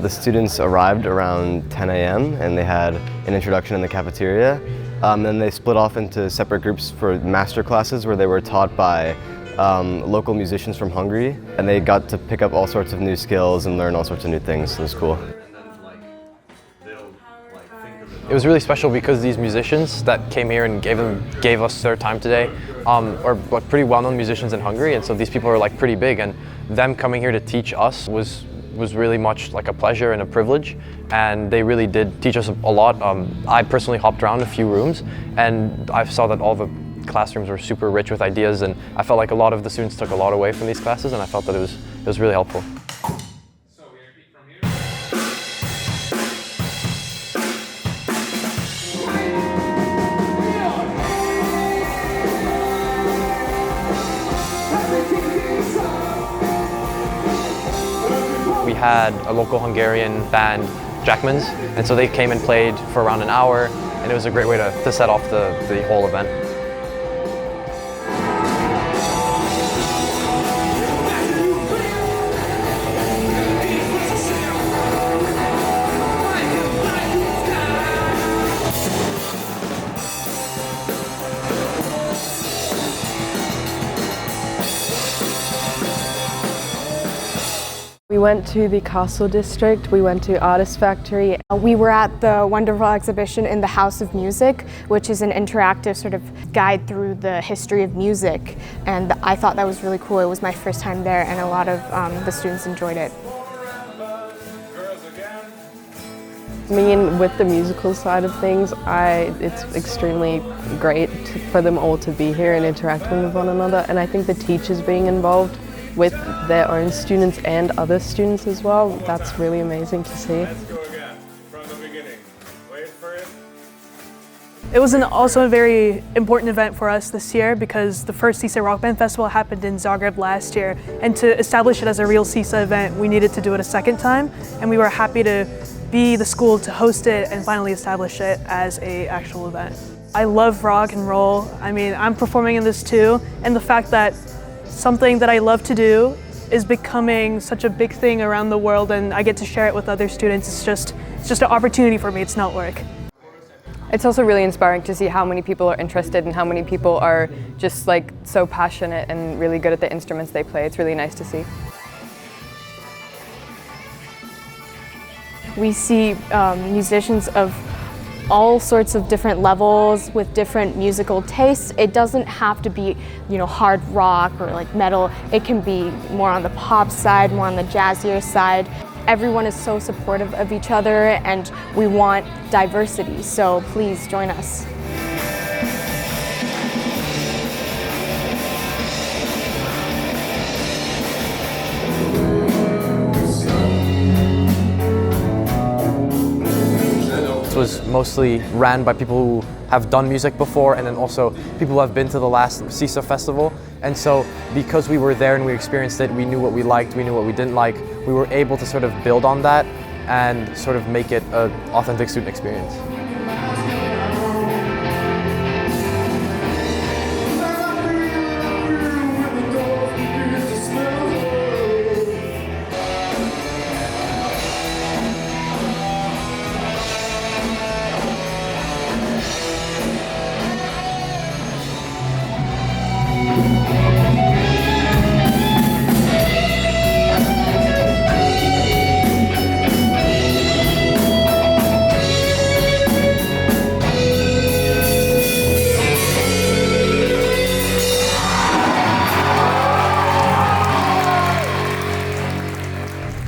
The students arrived around 10 a.m. and they had an introduction in the cafeteria. Then they split off into separate groups for master classes where they were taught by local musicians from Hungary, and they got to pick up all sorts of new skills and learn all sorts of new things. So it was cool. It was really special because these musicians that came here and gave us their time today are like pretty well-known musicians in Hungary, and so these people are like pretty big, and them coming here to teach us was really much like a pleasure and a privilege, and they really did teach us a lot. I personally hopped around a few rooms, and I saw that all the classrooms were super rich with ideas, and I felt like a lot of the students took a lot away from these classes, and I felt that it was really helpful. We had a local Hungarian band, Jackmans, and so they came and played for around an hour, and it was a great way to set off the whole event. We went to the Castle District, we went to Artist Factory. We were at the wonderful exhibition in the House of Music, which is an interactive sort of guide through the history of music, and I thought that was really cool. It was my first time there, and a lot of the students enjoyed it. With the musical side of things, it's extremely great for them all to be here and interacting with one another, and I think the teachers being involved with their own students and other students as well, that's really amazing to see. Let's go again, from the beginning. Wait for it. It was also a very important event for us this year because the first CEESA Rock Band Festival happened in Zagreb last year, and to establish it as a real CEESA event, we needed to do it a second time, and we were happy to be the school to host it and finally establish it as an actual event. I love rock and roll. I'm performing in this too, and the fact that something that I love to do is becoming such a big thing around the world, and I get to share it with other students. It's just an opportunity for me, it's not work. It's also really inspiring to see how many people are interested and how many people are just like so passionate and really good at the instruments they play. It's really nice to see. We see musicians of all sorts of different levels with different musical tastes. It doesn't have to be, hard rock or like metal. It can be more on the pop side, more on the jazzier side. Everyone is so supportive of each other, and we want diversity, so please join us. Was mostly ran by people who have done music before, and then also people who have been to the last CEESA festival. And so because we were there and we experienced it, we knew what we liked, we knew what we didn't like, we were able to sort of build on that and sort of make it an authentic student experience.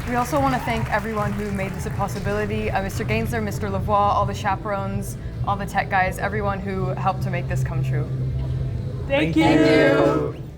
We also want to thank everyone who made this a possibility, Mr. Gainsler, Mr. Lavoie, all the chaperones, all the tech guys, everyone who helped to make this come true. Thank you.